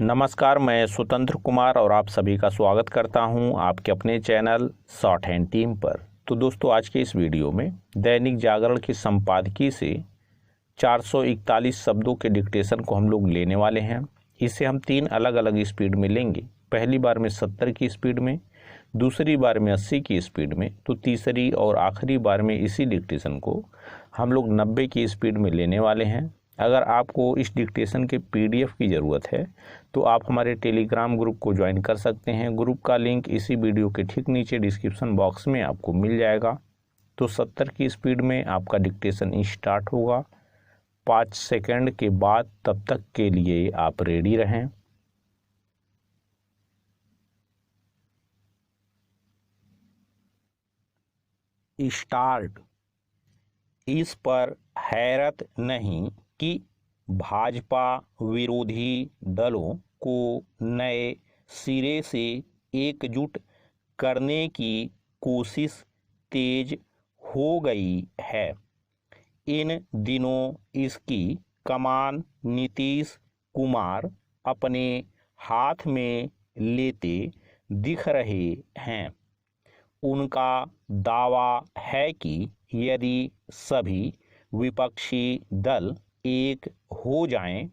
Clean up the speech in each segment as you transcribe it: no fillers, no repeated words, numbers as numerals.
नमस्कार, मैं स्वतंत्र कुमार और आप सभी का स्वागत करता हूं आपके अपने चैनल शॉर्ट हैंड टीम पर। तो दोस्तों, आज के इस वीडियो में दैनिक जागरण की संपादकीय से 441 शब्दों के डिक्टेशन को हम लोग लेने वाले हैं। इसे हम 3 अलग अलग स्पीड में लेंगे। पहली बार में 70 की स्पीड में, दूसरी बार में 80 की स्पीड में, तो तीसरी और आखिरी बार में इसी डिक्टेशन को हम लोग 90 की स्पीड में लेने वाले हैं। अगर आपको इस डिक्टेशन के PDF की ज़रूरत है तो आप हमारे टेलीग्राम ग्रुप को ज्वाइन कर सकते हैं। ग्रुप का लिंक इसी वीडियो के ठीक नीचे डिस्क्रिप्शन बॉक्स में आपको मिल जाएगा। तो 70 की स्पीड में आपका डिक्टेशन स्टार्ट होगा। 5 सेकंड के बाद तब तक के लिए आप रेडी रहें। स्टार्ट। इस पर हैरत नहीं कि भाजपा विरोधी दलों को नए सिरे से एकजुट करने की कोशिश तेज हो गई है। इन दिनों इसकी कमान नीतीश कुमार अपने हाथ में लेते दिख रहे हैं। उनका दावा है कि यदि सभी विपक्षी दल एक हो जाएं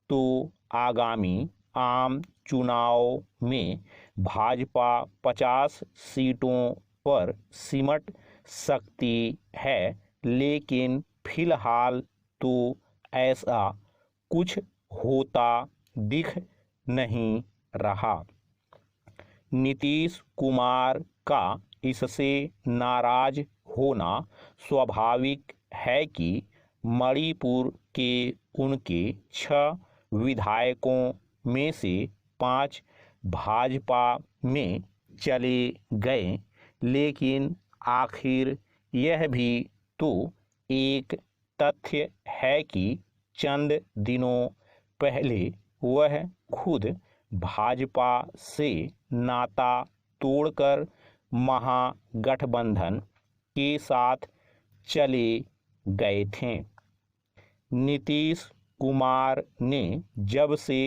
तो आगामी आम चुनाव में भाजपा 50 सीटों पर सिमट सकती है, लेकिन फिलहाल तो ऐसा कुछ होता दिख नहीं रहा। नीतीश कुमार का इससे नाराज होना स्वाभाविक है कि मणिपुर के उनके 6 विधायकों में से 5 भाजपा में चले गए, लेकिन आखिर यह भी तो एक तथ्य है कि चंद दिनों पहले वह खुद भाजपा से नाता तोड़कर महागठबंधन के साथ चले गए थे। नीतीश कुमार ने जब से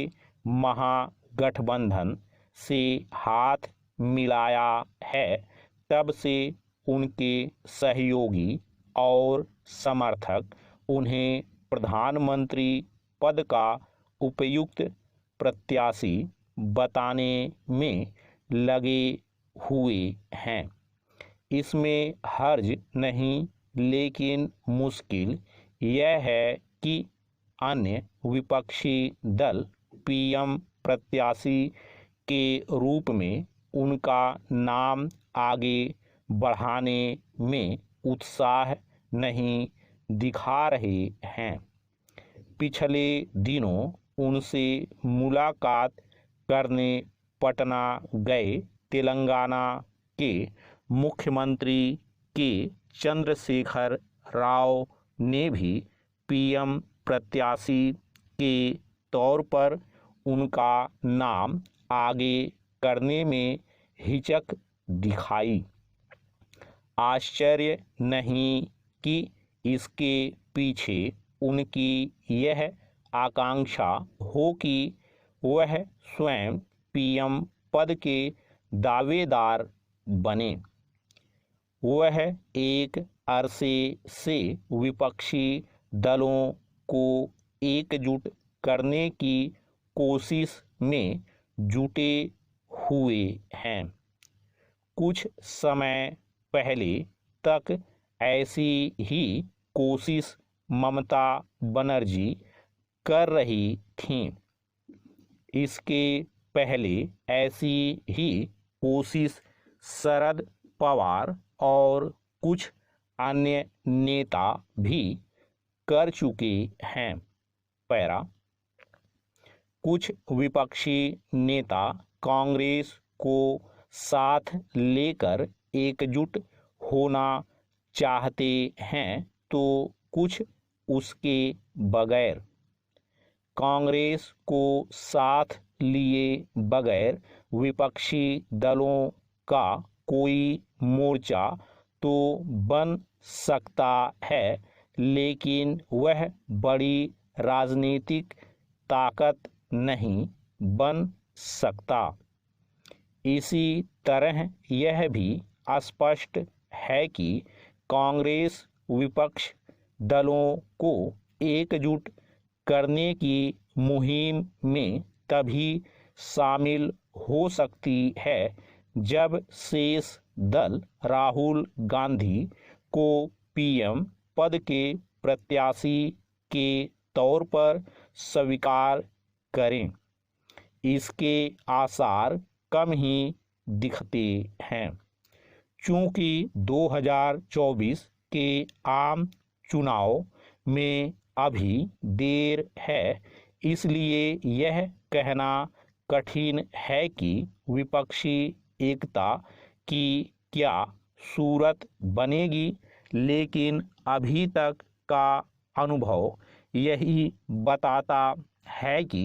महागठबंधन से हाथ मिलाया है, तब से उनके सहयोगी और समर्थक उन्हें प्रधानमंत्री पद का उपयुक्त प्रत्याशी बताने में लगे हुए हैं। इसमें हर्ज नहीं, लेकिन मुश्किल यह है कि अन्य विपक्षी दल PM प्रत्याशी के रूप में उनका नाम आगे बढ़ाने में उत्साह नहीं दिखा रहे हैं। पिछले दिनों उनसे मुलाकात करने पटना गए तेलंगाना के मुख्यमंत्री के चंद्रशेखर राव ने भी PM प्रत्याशी के तौर पर उनका नाम आगे करने में हिचक दिखाई। आश्चर्य नहीं कि इसके पीछे उनकी यह आकांक्षा हो कि वह स्वयं PM पद के दावेदार बने। वह एक अरसे से विपक्षी दलों को एकजुट करने की कोशिश में जुटे हुए हैं। कुछ समय पहले तक ऐसी ही कोशिश ममता बनर्जी कर रही थीं। इसके पहले ऐसी ही कोशिश शरद पवार और कुछ अन्य नेता भी कर चुके हैं। पैरा। कुछ विपक्षी नेता कांग्रेस को साथ लेकर एकजुट होना चाहते हैं, तो कुछ उसके बगैर। कांग्रेस को साथ लिए बगैर विपक्षी दलों का कोई मोर्चा तो बन सकता है, लेकिन वह बड़ी राजनीतिक ताकत नहीं बन सकता। इसी तरह यह भी स्पष्ट है कि कांग्रेस विपक्ष दलों को एकजुट करने की मुहिम में तभी शामिल हो सकती है जब शेष दल राहुल गांधी को पीएम पद के प्रत्याशी के तौर पर स्वीकार करें। इसके आसार कम ही दिखते हैं। चूंकि 2024 के आम चुनाव में अभी देर है, इसलिए यह कहना कठिन है कि विपक्षी एकता की क्या सूरत बनेगी, लेकिन अभी तक का अनुभव यही बताता है कि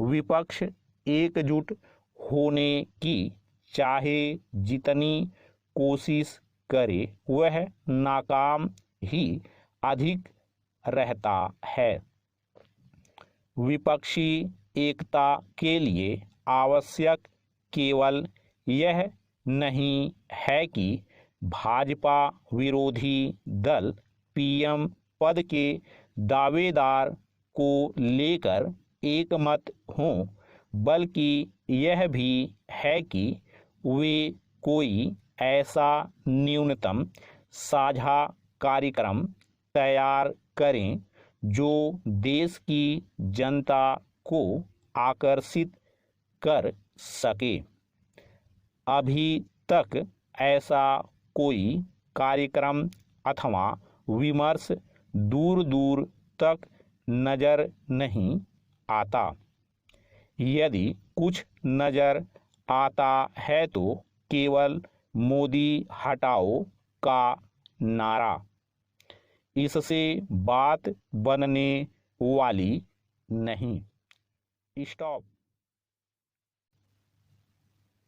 विपक्ष एकजुट होने की चाहे जितनी कोशिश करे वह नाकाम ही अधिक रहता है। विपक्षी एकता के लिए आवश्यक केवल यह नहीं है कि भाजपा विरोधी दल पीएम पद के दावेदार को लेकर एकमत हों, बल्कि यह भी है कि वे कोई ऐसा न्यूनतम साझा कार्यक्रम तैयार करें जो देश की जनता को आकर्षित कर सके। अभी तक ऐसा कोई कार्यक्रम अथवा विमर्श दूर दूर तक नजर नहीं आता। यदि कुछ नजर आता है तो केवल मोदी हटाओ का नारा। इससे बात बनने वाली नहीं। स्टॉप।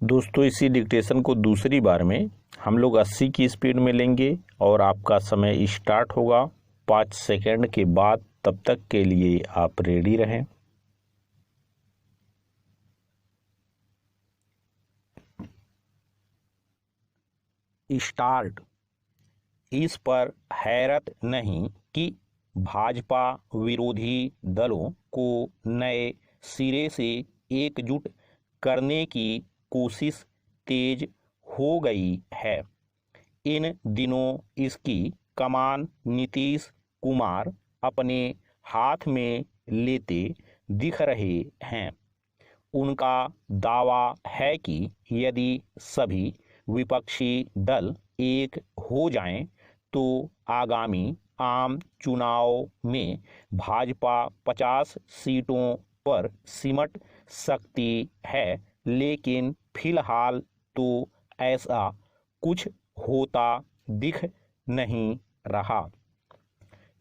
दोस्तों, इसी डिक्टेशन को दूसरी बार में हम लोग 80 की स्पीड में लेंगे और आपका समय स्टार्ट होगा 5 सेकंड के बाद। तब तक के लिए आप रेडी रहें। स्टार्ट। इस पर हैरत नहीं कि भाजपा विरोधी दलों को नए सिरे से एकजुट करने की कोशिश तेज हो गई है। इन दिनों इसकी कमान नीतीश कुमार अपने हाथ में लेते दिख रहे हैं। उनका दावा है कि यदि सभी विपक्षी दल एक हो जाएं तो आगामी आम चुनाव में भाजपा 50 सीटों पर सिमट सकती है, लेकिन फिलहाल तो ऐसा कुछ होता दिख नहीं रहा।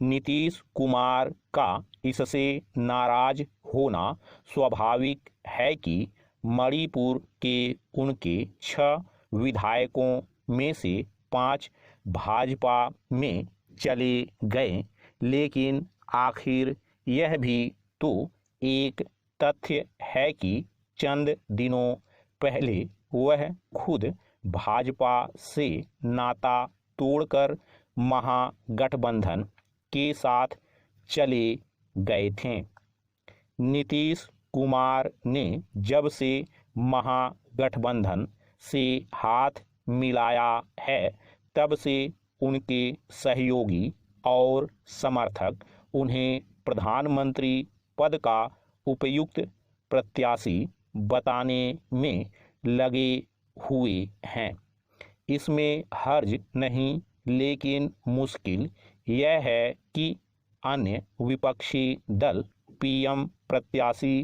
नीतीश कुमार का इससे नाराज होना स्वाभाविक है कि मणिपुर के उनके 6 विधायकों में से 5 भाजपा में चले गए, लेकिन आखिर यह भी तो एक तथ्य है कि चंद दिनों पहले वह खुद भाजपा से नाता तोड़कर महागठबंधन के साथ चले गए थे। नीतीश कुमार ने जब से महागठबंधन से हाथ मिलाया है, तब से उनके सहयोगी और समर्थक उन्हें प्रधानमंत्री पद का उपयुक्त प्रत्याशी बताने में लगे हुए हैं। इसमें हर्ज नहीं, लेकिन मुश्किल यह है कि अन्य विपक्षी दल पीएम प्रत्याशी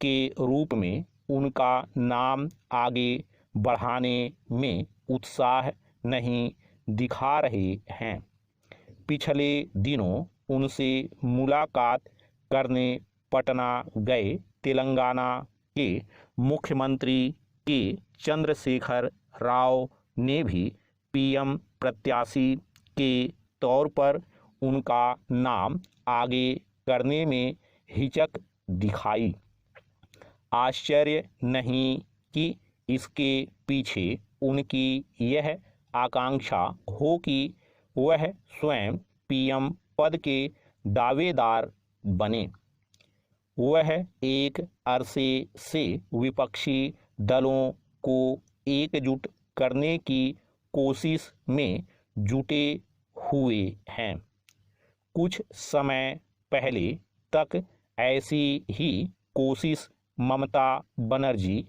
के रूप में उनका नाम आगे बढ़ाने में उत्साह नहीं दिखा रहे हैं। पिछले दिनों उनसे मुलाकात करने पटना गए तेलंगाना के मुख्यमंत्री के चंद्रशेखर राव ने भी पीएम प्रत्याशी के तौर पर उनका नाम आगे करने में हिचक दिखाई। आश्चर्य नहीं कि इसके पीछे उनकी यह आकांक्षा हो कि वह स्वयं पीएम पद के दावेदार बने। वह एक अरसे से विपक्षी दलों को एकजुट करने की कोशिश में जुटे हुए हैं। कुछ समय पहले तक ऐसी ही कोशिश ममता बनर्जी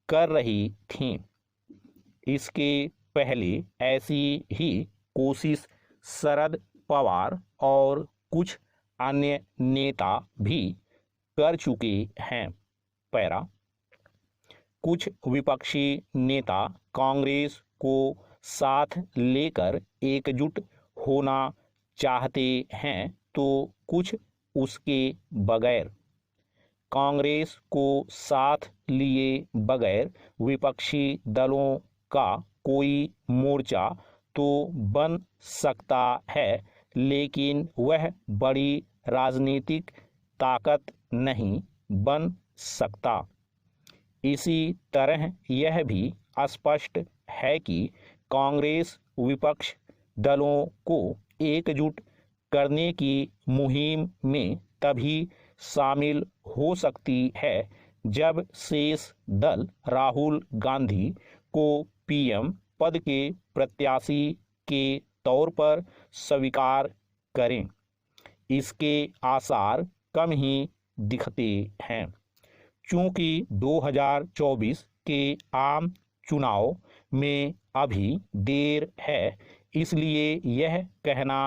कर रही थीं। इसके पहले ऐसी ही कोशिश शरद पवार और कुछ अन्य नेता भी कर चुके हैं। पैरा कुछ विपक्षी नेता कांग्रेस को साथ लेकर एकजुट होना चाहते हैं तो कुछ उसके बगैर। कांग्रेस को साथ लिए बगैर विपक्षी दलों का कोई मोर्चा तो बन सकता है, लेकिन वह बड़ी राजनीतिक ताकत नहीं बन सकता। इसी तरह यह भी स्पष्ट है कि कांग्रेस विपक्ष दलों को एकजुट करने की मुहिम में तभी शामिल हो सकती है जब शेष दल राहुल गांधी को पीएम पद के प्रत्याशी के तौर पर स्वीकार करें। इसके आसार कम ही दिखते हैं। चूंकि 2024 के आम चुनाव में अभी देर है, इसलिए यह कहना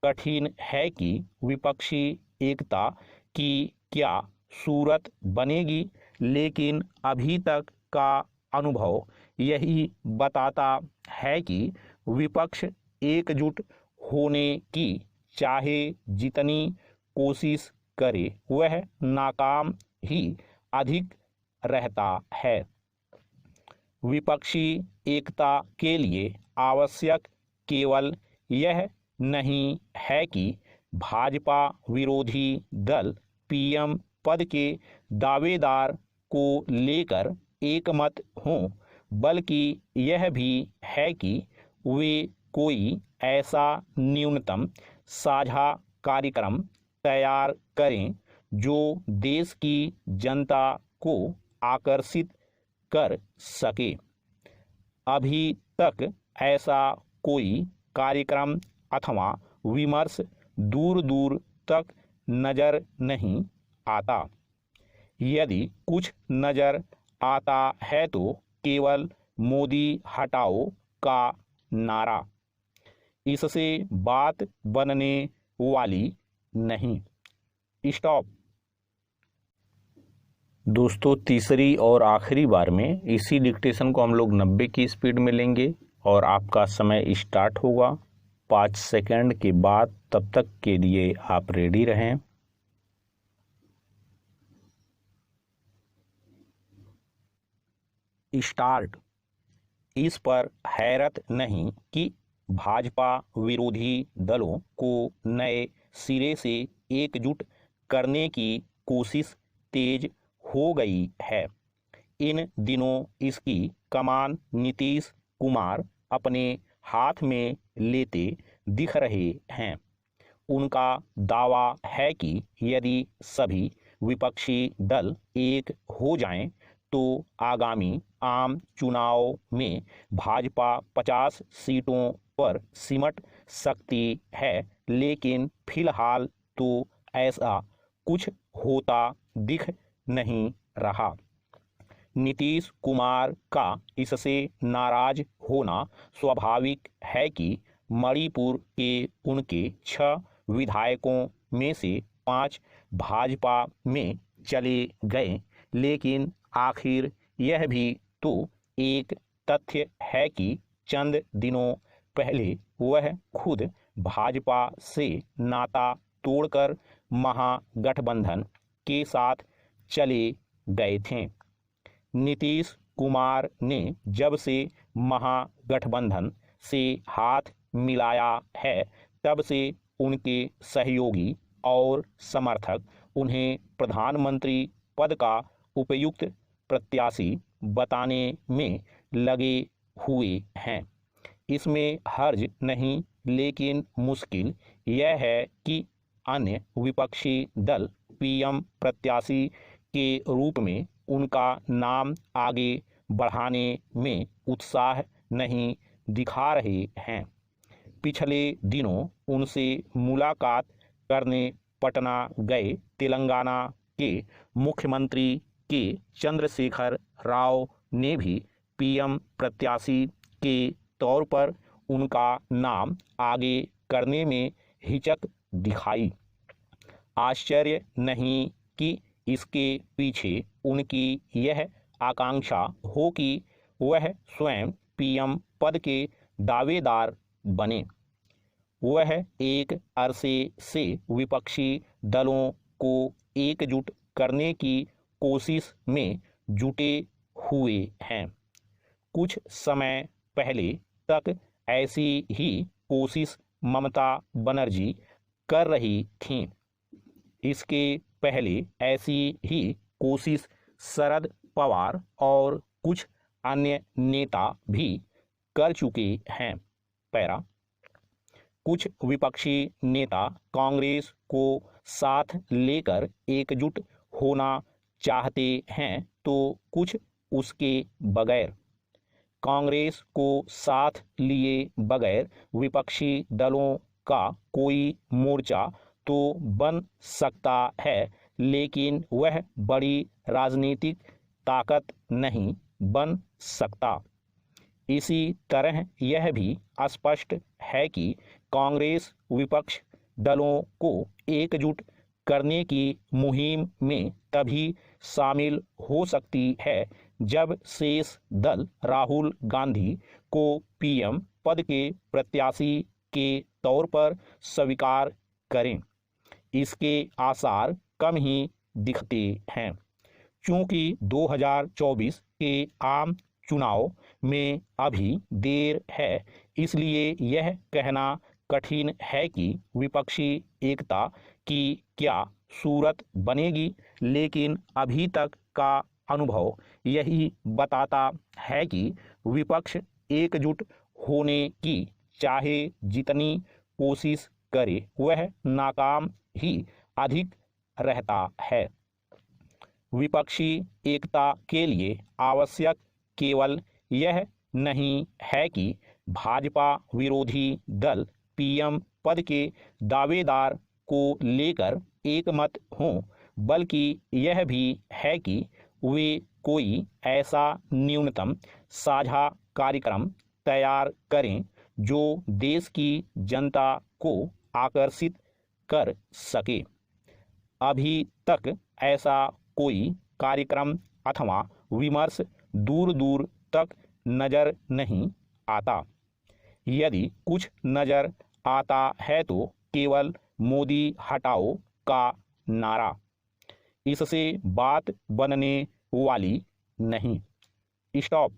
कठिन है कि विपक्षी एकता की क्या सूरत बनेगी, लेकिन अभी तक का अनुभव यही बताता है कि विपक्ष एकजुट होने की चाहे जितनी कोशिश करे वह नाकाम ही अधिक रहता है। विपक्षी एकता के लिए आवश्यक केवल यह नहीं है कि भाजपा विरोधी दल पीएम पद के दावेदार को लेकर एकमत हों, बल्कि यह भी है कि वे कोई ऐसा न्यूनतम साझा कार्यक्रम तैयार करें जो देश की जनता को आकर्षित कर सके। अभी तक ऐसा कोई कार्यक्रम अथवा विमर्श दूर दूर तक नजर नहीं आता। यदि कुछ नजर आता है तो केवल मोदी हटाओ का नारा। इससे बात बनने वाली नहीं। स्टॉप। दोस्तों, तीसरी और आखिरी बार में इसी डिक्टेशन को हम लोग 90 की स्पीड में लेंगे और आपका समय स्टार्ट होगा 5 सेकंड के बाद। तब तक के लिए आप रेडी रहें। स्टार्ट। इस पर हैरत नहीं कि भाजपा विरोधी दलों को नए सिरे से एकजुट करने की कोशिश तेज हो गई है। इन दिनों इसकी कमान नीतीश कुमार अपने हाथ में लेते दिख रहे हैं। उनका दावा है कि यदि सभी विपक्षी दल एक हो जाएं तो आगामी आम चुनाव में भाजपा 50 सीटों पर सिमट सकती है, लेकिन फिलहाल तो ऐसा कुछ होता दिख नहीं रहा। नीतीश कुमार का इससे नाराज होना स्वाभाविक है कि मणिपुर के उनके 6 विधायकों में से 5 भाजपा में चले गए, लेकिन आखिर यह भी तो एक तथ्य है कि चंद दिनों पहले वह खुद भाजपा से नाता तोड़कर महागठबंधन के साथ चले गए थे। नीतीश कुमार ने जब से महागठबंधन से हाथ मिलाया है, तब से उनके सहयोगी और समर्थक उन्हें प्रधानमंत्री पद का उपयुक्त प्रत्याशी बताने में लगे हुए हैं। इसमें हर्ज नहीं, लेकिन मुश्किल यह है कि अन्य विपक्षी दल पीएम प्रत्याशी के रूप में उनका नाम आगे बढ़ाने में उत्साह नहीं दिखा रहे हैं। पिछले दिनों उनसे मुलाकात करने पटना गए तेलंगाना के मुख्यमंत्री के चंद्रशेखर राव ने भी पीएम प्रत्याशी के तौर पर उनका नाम आगे करने में हिचक दिखाई। आश्चर्य नहीं कि इसके पीछे उनकी यह आकांक्षा हो कि वह स्वयं पीएम पद के दावेदार बने। वह एक अरसे से विपक्षी दलों को एकजुट करने की कोशिश में जुटे हुए हैं। कुछ समय पहले तक ऐसी ही कोशिश ममता बनर्जी कर रही थीं। इसके पहले ऐसी ही कोशिश शरद पवार और कुछ अन्य नेता भी कर चुके हैं। पैरा कुछ विपक्षी नेता कांग्रेस को साथ लेकर एकजुट होना चाहते हैं, तो कुछ उसके बगैर। कांग्रेस को साथ लिए बगैर विपक्षी दलों का कोई मोर्चा तो बन सकता है, लेकिन वह बड़ी राजनीतिक ताकत नहीं बन सकता। इसी तरह यह भी स्पष्ट है कि कांग्रेस विपक्ष दलों को एकजुट करने की मुहिम में तभी शामिल हो सकती है जब शेष दल राहुल गांधी को पीएम पद के प्रत्याशी के तौर पर स्वीकार करें। इसके आसार कम ही दिखते हैं। चूंकि 2024 के आम चुनाव में अभी देर है, इसलिए यह कहना कठिन है कि विपक्षी एकता की क्या सूरत बनेगी, लेकिन अभी तक का अनुभव यही बताता है कि विपक्ष एकजुट होने की चाहे जितनी कोशिश करे, वह नाकाम ही अधिक रहता है। विपक्षी एकता के लिए आवश्यक केवल यह नहीं है कि भाजपा विरोधी दल पीएम पद के दावेदार को लेकर एकमत हों, बल्कि यह भी है कि वे कोई ऐसा न्यूनतम साझा कार्यक्रम तैयार करें जो देश की जनता को आकर्षित कर सके। अभी तक ऐसा कोई कार्यक्रम अथवा विमर्श दूर दूर तक नजर नहीं आता। यदि कुछ नजर आता है तो केवल मोदी हटाओ का नारा। इससे बात बनने वाली नहीं। स्टॉप।